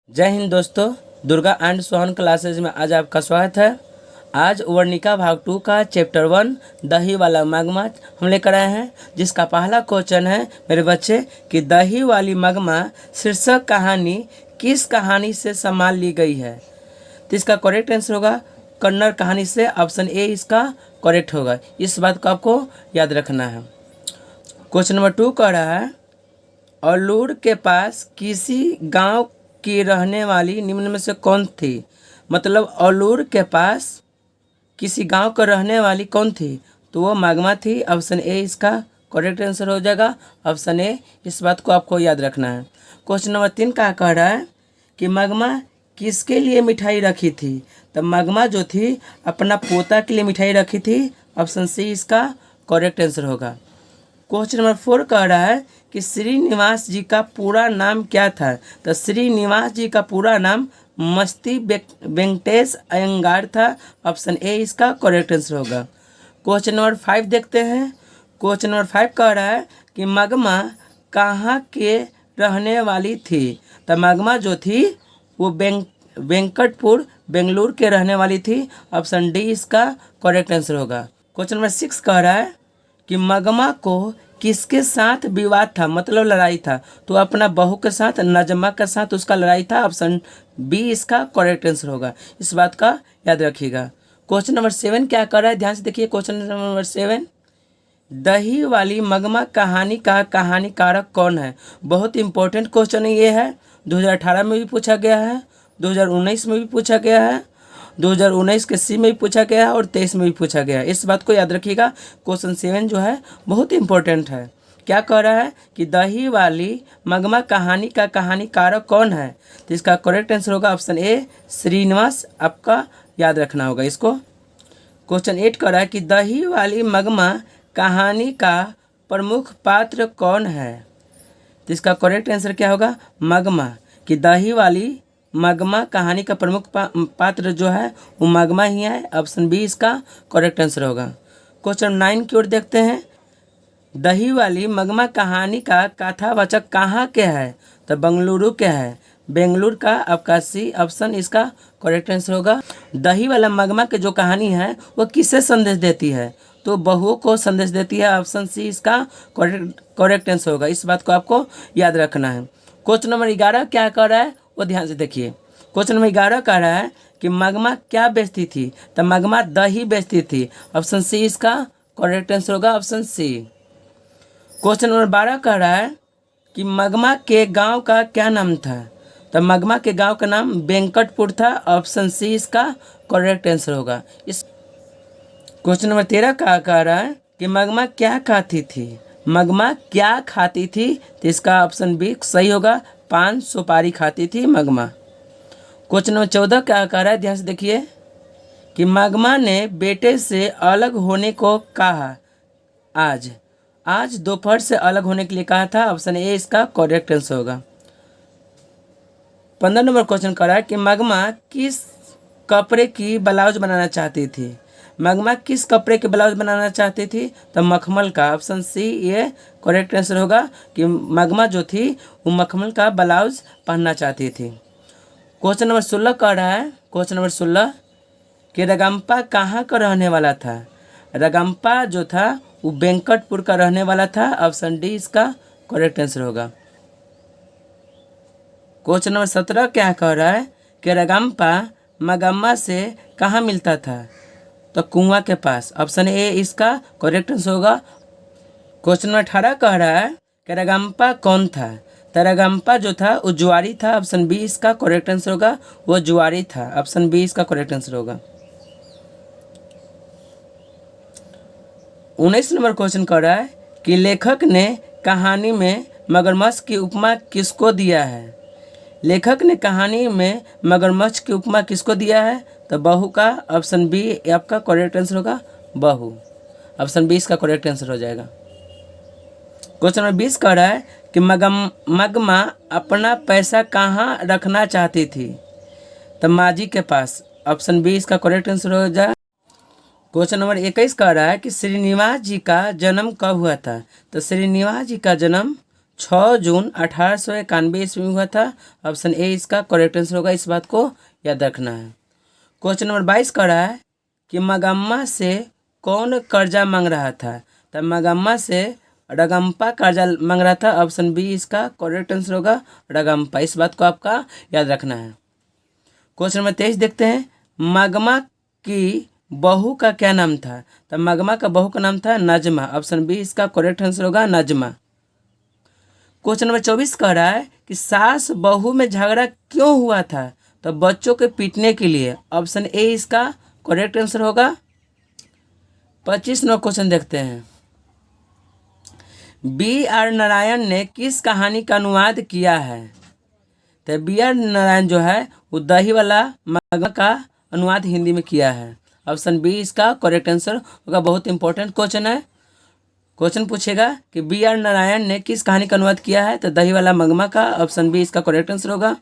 जय हिंद दोस्तों। Durga and Sohan classes में आज आपका स्वागत है। आज वर्णिका भाग 2 का चैप्टर 1 दही वाला मगमा हम लेकर आए हैं, जिसका पहला क्वेश्चन है मेरे बच्चे कि दही वाली मगमा शीर्षक कहानी किस कहानी से संभाल ली गई है। तो इसका करेक्ट आंसर होगा कन्नड़ कहानी से। ऑप्शन ए इसका करेक्ट होगा। इस बात को आपको याद रखना है। क्वेश्चन नंबर 2 कह रहा है अलूर के पास किसी गांव की रहने वाली निम्न में से कौन थी। मतलब अलूर के पास किसी गांव का रहने वाली कौन थी, तो वो मगमा थी। ऑप्शन ए इसका करेक्ट आंसर हो जाएगा। ऑप्शन ए, इस बात को आपको याद रखना है। क्वेश्चन नंबर 3 का कह रहा है कि मगमा किसके लिए मिठाई रखी थी। तो मगमा जो थी अपना पोता के लिए मिठाई रखी थी। ऑप्शन सी इसका करेक्ट आंसर होगा। क्वेश्चन नंबर 4 कह रहा है कि श्रीनिवास जी का पूरा नाम क्या था। तो श्रीनिवास जी का पूरा नाम मस्ती वेंकटेश अयंगार था। ऑप्शन ए इसका करेक्ट आंसर होगा। क्वेश्चन नंबर 5 देखते हैं। क्वेश्चन नंबर 5 कह रहा है कि मगमा कहाँ के रहने वाली थी। तो मगमा जो थी वो वेंकटपुर बेंगलुरु के रहने वाली थी। ऑप्शन डी इसका करेक्ट आंसर होगा। क्वेश्चन नंबर 6 कह रहा है कि मगमा को किसके साथ विवाद था, मतलब लड़ाई था। तो अपना बहू के साथ, नजमा के साथ उसका लड़ाई था। ऑप्शन बी इसका करेक्ट आंसर होगा। इस बात का याद रखिएगा। क्वेश्चन नंबर 7 क्या कर रहा है, ध्यान से देखिए। क्वेश्चन नंबर 7 दही वाली मगमा कहानी का कहानीकारक कौन है। बहुत इंपॉर्टेंट क्वेश्चन ये है। 2018 में भी पूछा गया है, 2019 में भी पूछा गया है, 2019 के सी में भी पूछा गया है और 23 में भी पूछा गया है। इस बात को याद रखिएगा। क्वेश्चन 7 जो है बहुत इंपॉर्टेंट है। क्या कह रहा है कि दही वाली मगमा कहानी का कहानीकारक कौन है। तो इसका करेक्ट आंसर होगा ऑप्शन ए श्रीनिवास। आपका याद रखना होगा इसको। क्वेश्चन 8 कह रहा है कि दही वाली मगमा कहानी का प्रमुख पात्र कौन है। तो इसका करेक्ट आंसर क्या होगा, मगमा। कि दही वाली मगमा कहानी का प्रमुख पात्र जो है वो मगमा ही है। ऑप्शन बी इसका करेक्ट आंसर होगा। क्वेश्चन 9 की ओर देखते हैं। दही वाली मगमा कहानी का कथावाचक कहाँ के है। तो बेंगलुरु के है। बेंगलुरु का आपका सी ऑप्शन इसका करेक्ट आंसर होगा। दही वाला मगमा के जो कहानी है वो किसे संदेश देती है, तो बहुओं को संदेश देती है। ऑप्शन सी इसका करेक्ट आंसर होगा। इस बात को आपको याद रखना है। क्वेश्चन नंबर 11 क्या कर रहा है वो ध्यान से देखिए। क्वेश्चन नंबर 11 कह रहा है कि मगमा क्या बेचती थी। तो मगमा दही बेचती थी। ऑप्शन सी इसका करेक्ट आंसर होगा। Option C. क्वेश्चन नंबर 12 कह रहा है कि मगमा के गांव का क्या नाम था। तो मगमा के गांव का नाम वेंकटपुर था। ऑप्शन सी इसका करेक्ट आंसर होगा। इस क्वेश्चन नंबर 13 का कह रहा है कि मगमा क्या खाती थी। मगमा क्या खाती थी, तो इसका ऑप्शन बी सही होगा। पान सुपारी खाती थी मगमा। क्वेश्चन नंबर 14 क्या कह रहा है, ध्यान से देखिए कि मगमा ने बेटे से अलग होने को कहा। आज दोपहर से अलग होने के लिए कहा था। ऑप्शन ए इसका करेक्ट आंसर होगा। 15 नंबर क्वेश्चन कह रहा है कि मगमा किस कपड़े की ब्लाउज बनाना चाहती थी। मगमा किस कपड़े के ब्लाउज बनाना चाहती थी। तो मखमल का। ऑप्शन सी ये करेक्ट आंसर होगा कि मगमा जो थी वो मखमल का ब्लाउज पहनना चाहती थी। क्वेश्चन नंबर 16 कह रहा है। क्वेश्चन नंबर 16 कि रगम्पा कहाँ का रहने वाला था। रगम्पा जो था वो वेंकटपुर का रहने वाला था। ऑप्शन डी इसका करेक्ट आंसर होगा। क्वेश्चन नंबर 17 क्या कह रहा है कि रगम्पा मगम्मा से कहाँ मिलता था। तो कुआं के पास। ऑप्शन ए इसका करेक्ट आंसर होगा। क्वेश्चन नंबर 18 कह रहा है कि रगम्पा कौन था। तो रगम्पा जो था वो जुआरी था। ऑप्शन बी इसका करेक्ट आंसर होगा। वो जुआरी था। ऑप्शन बी इसका करेक्ट आंसर होगा। 19 नंबर क्वेश्चन कह रहा है कि लेखक ने कहानी में मगरमच्छ की उपमा किसको दिया है। लेखक ने कहानी में मगरमच्छ की उपमा किसको दिया है। तो बहू का। ऑप्शन बी आपका करेक्ट आंसर होगा, बहू। ऑप्शन बी इसका करेक्ट आंसर हो जाएगा। क्वेश्चन नंबर 20 कह रहा है कि मगमा अपना पैसा कहाँ रखना चाहती थी। तो माजी के पास। ऑप्शन बी इसका करेक्ट आंसर हो जाएगा। क्वेश्चन नंबर 21 कह रहा है कि श्रीनिवास जी का जन्म कब हुआ था। तो श्रीनिवास जी का जन्म 6 जून 1891 ईस्वी में हुआ था। ऑप्शन ए इसका करेक्ट आंसर होगा, इस बात को याद रखना है। क्वेश्चन नंबर 22 कह रहा है कि मगम्मा से कौन कर्जा मांग रहा था। तो मगम्मा से रगम्पा कर्जा मांग रहा था। ऑप्शन बी इसका करेक्ट आंसर होगा, रगम्पा। इस बात को आपका याद रखना है। क्वेश्चन नंबर 23 देखते हैं। मगमा की बहू का क्या नाम था। तो मगमा का बहू का नाम था नजमा। ऑप्शन बी इसका करेक्ट आंसर होगा, नजमा। क्वेश्चन नंबर 24 कह रहा है कि सास बहू में झगड़ा क्यों हुआ था। तो बच्चों के पीटने के लिए। ऑप्शन ए इसका करेक्ट आंसर होगा। 25 नंबर क्वेश्चन देखते हैं। बी आर नारायण ने किस कहानी का अनुवाद किया है। तो बी आर नारायण जो है वो दही वाला मगमा का अनुवाद हिंदी में किया है। ऑप्शन बी इसका करेक्ट आंसर होगा। बहुत इंपॉर्टेंट क्वेश्चन है। क्वेश्चन पूछेगा कि बी आर नारायण ने किस कहानी का अनुवाद किया है। तो दही वाला मगमा का। ऑप्शन बी इसका करेक्ट आंसर होगा।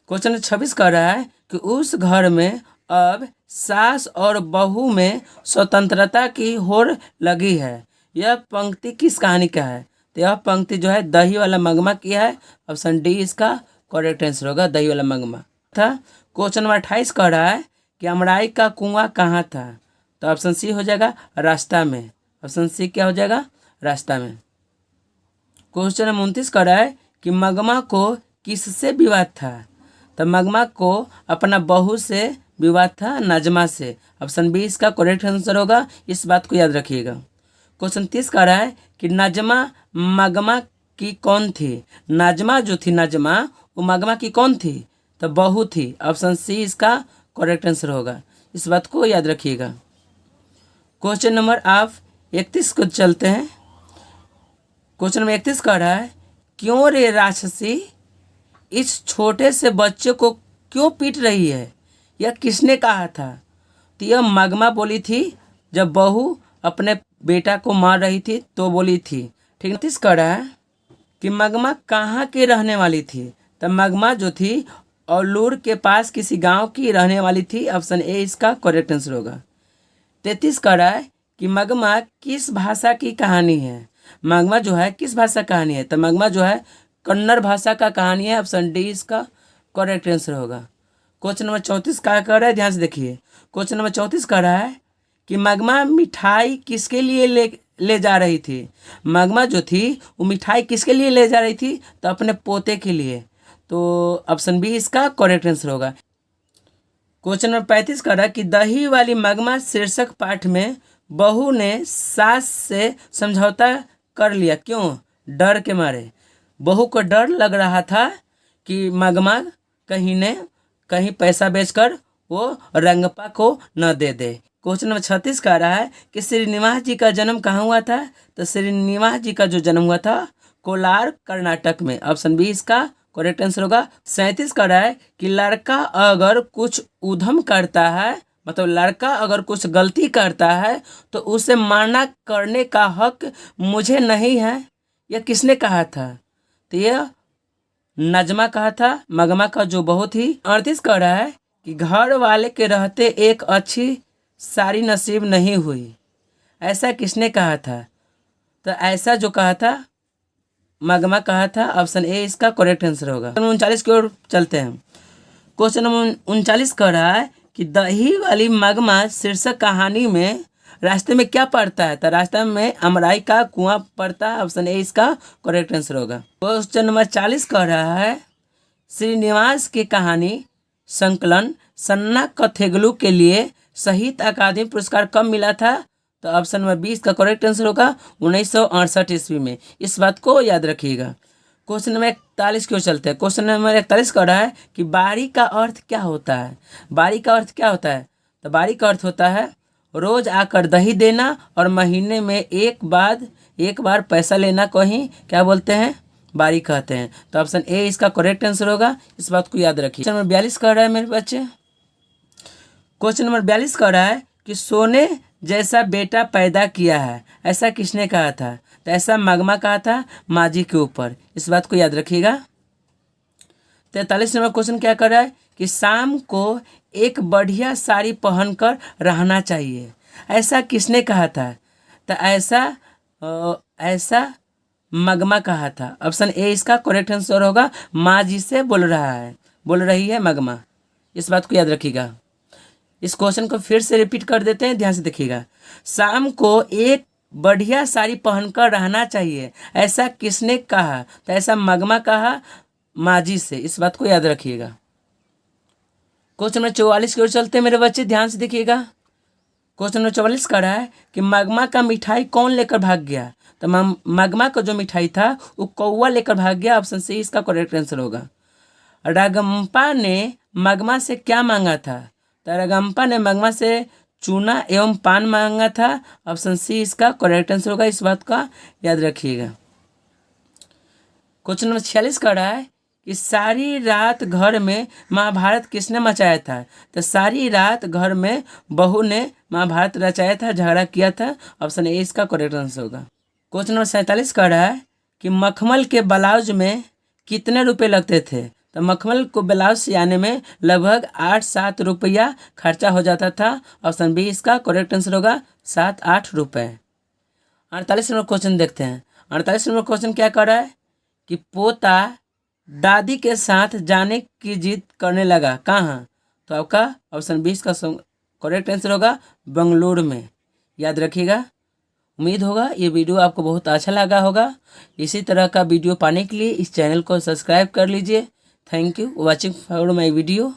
क्वेश्चन 26 कह रहा है कि उस घर में अब सास और बहू में स्वतंत्रता की होड़ लगी है। यह पंक्ति किस कहानी का है। तो यह पंक्ति जो है दही वाला मगमा की है। ऑप्शन डी इसका करेक्ट आंसर होगा, दही वाला मगमा था। क्वेश्चन नंबर 28 कह रहा है कि अमराई का कुआं कहाँ था। तो ऑप्शन सी हो जाएगा, रास्ता में। ऑप्शन सी क्या हो जाएगा, रास्ता में। क्वेश्चन नंबर 29 कह रहा है कि मगमा को किससे विवाद था। तो मगमा को अपना बहू से विवाद था, नजमा से। ऑप्शन बी इसका करेक्ट आंसर होगा, इस बात को याद रखिएगा। क्वेश्चन 30 कह रहा है कि नजमा मगमा की कौन थी। नजमा जो थी, नजमा वो मगमा की कौन थी। तो बहू थी। ऑप्शन सी इसका करेक्ट आंसर होगा, इस बात को याद रखिएगा। क्वेश्चन नंबर आप 31 को चलते हैं। क्वेश्चन नंबर 31 कह रहा है क्यों रे राक्षसी इस छोटे से बच्चे को क्यों पीट रही है। यह किसने कहा था। तो यह मगमा बोली थी जब बहू अपने बेटा को मार रही थी तो बोली थी। ठीक है। 30 कह रहा है कि मगमा कहाँ की रहने वाली थी। तो मगमा जो थी औलूर के पास किसी गांव की रहने वाली थी। ऑप्शन ए इसका करेक्ट आंसर होगा। 33 कह रहा है कि मगमा किस भाषा की कहानी है। मगमा जो है किस भाषा का कहानी है। तो मगमा जो है कन्नड़ भाषा का कहानी है। ऑप्शन डी इसका करेक्ट आंसर होगा। क्वेश्चन नंबर 34 क्या कर रहा है, ध्यान से देखिए। क्वेश्चन नंबर 34 कह रहा है कि मगमा मिठाई किसके लिए ले जा रही थी। मगमा जो थी वो मिठाई किसके लिए ले जा रही थी। तो अपने पोते के लिए। तो ऑप्शन बी इसका करेक्ट आंसर होगा। क्वेश्चन नंबर 35 कह रहा है कि दही वाली मगमा शीर्षक पाठ में बहू ने सास से समझौता कर लिया, क्यों। डर के मारे। बहू को डर लग रहा था कि मगमा कहीं पैसा बेचकर वो रंगप्पा को न दे दे। क्वेश्चन नंबर 36 कह रहा है कि श्रीनिवास जी का जन्म कहाँ हुआ था। तो श्रीनिवास जी का जो जन्म हुआ था कोलार कर्नाटक में। ऑप्शन बी इसका करेक्ट आंसर होगा। 37 कह रहा है कि लड़का अगर कुछ उधम करता है, मतलब लड़का अगर कुछ गलती करता है तो उसे माना करने का हक मुझे नहीं है। यह किसने कहा था। तो यह नजमा कहा था, मगमा का जो बहू थी। 38 कह रहा है कि घर वाले के रहते एक अच्छी सारी नसीब नहीं हुई। ऐसा किसने कहा था। तो ऐसा जो कहा था मगमा कहा था। ऑप्शन ए इसका करेक्ट आंसर होगा। 39 की ओर चलते हैं। क्वेश्चन नंबर 39 कह रहा है कि दही वाली मगमा शीर्षक कहानी में रास्ते में क्या पड़ता है। तो रास्ते में अमराई का कुआं पड़ता है। ऑप्शन ए इसका करेक्ट आंसर होगा। क्वेश्चन नंबर 40 कह रहा है श्रीनिवास की कहानी संकलन सन्ना कथेगलू के लिए साहित्य अकादमी पुरस्कार कब मिला था। तो ऑप्शन नंबर 20 का करेक्ट आंसर होगा 1968 ईस्वी में। इस बात को याद रखिएगा। क्वेश्चन नंबर 41 की ओर चलते हैं। क्वेश्चन नंबर 41 कह रहा है कि बारी का अर्थ क्या होता है। बारी का अर्थ क्या होता है। तो बारी का अर्थ होता है रोज आकर दही देना और महीने में एक बार पैसा लेना को ही क्या बोलते हैं, बारी कहते हैं। तो ऑप्शन ए इसका करेक्ट आंसर होगा, इस बात को याद रखिए। क्वेश्चन नंबर 42 कह रहा है मेरे बच्चे। क्वेश्चन नंबर 42 कह रहा है कि सोने जैसा बेटा पैदा किया है, ऐसा किसने कहा था। तो ऐसा मगमा कहा था माजी के ऊपर, इस बात को याद रखिएगा। 43 नंबर क्वेश्चन क्या कर रहा है कि शाम को एक बढ़िया साड़ी पहनकर रहना चाहिए, ऐसा किसने कहा था। तो ऐसा मगमा कहा था। ऑप्शन ए इसका करेक्ट आंसर होगा। माँ जी से बोल रहा है, बोल रही है मगमा। इस बात को याद रखिएगा। इस क्वेश्चन को फिर से रिपीट कर देते हैं, ध्यान से देखिएगा। शाम को एक बढ़िया साड़ी पहनकर रहना चाहिए, ऐसा किसने कहा? तो ऐसा मगमा कहा माँ जी से। इस बात को याद रखिएगा। क्वेश्चन नंबर 44 की ओर चलते हैं मेरे बच्चे, ध्यान से देखिएगा। क्वेश्चन नंबर 44 का रहा है कि मगमा का मिठाई कौन लेकर भाग गया? तो मगमा का जो मिठाई था वो कौवा लेकर भाग गया। ऑप्शन सी इसका करेक्ट आंसर होगा। रगम्पा ने मगमा से क्या मांगा था? तो रगम्पा ने मगमा से चूना एवं पान मांगा था। ऑप्शन सी इसका करेक्ट आंसर होगा। इस बात का याद रखिएगा। क्वेश्चन नंबर 46 का रहा है कि सारी रात घर में महाभारत किसने मचाया था? तो सारी रात घर में बहू ने महाभारत रचाया था, झगड़ा किया था। ऑप्शन ए इसका करेक्ट आंसर होगा। क्वेश्चन नंबर 47 का रहा है कि मखमल के ब्लाउज में कितने रुपए लगते थे? तो मखमल को ब्लाउज सियाने में लगभग 8-7 रुपया खर्चा हो जाता था। ऑप्शन बी इसका करेक्ट आंसर होगा, 7-8 रुपये। 48 नंबर क्वेश्चन देखते हैं। 48 नंबर क्वेश्चन क्या कर रहा है कि पोता दादी के साथ जाने की जिद करने लगा, कहाँ? तो आपका ऑप्शन 20 का करेक्ट आंसर होगा, बेंगलुरु में। याद रखिएगा। उम्मीद होगा ये वीडियो आपको बहुत अच्छा लगा होगा। इसी तरह का वीडियो पाने के लिए इस चैनल को सब्सक्राइब कर लीजिए। Thank you watching for my video.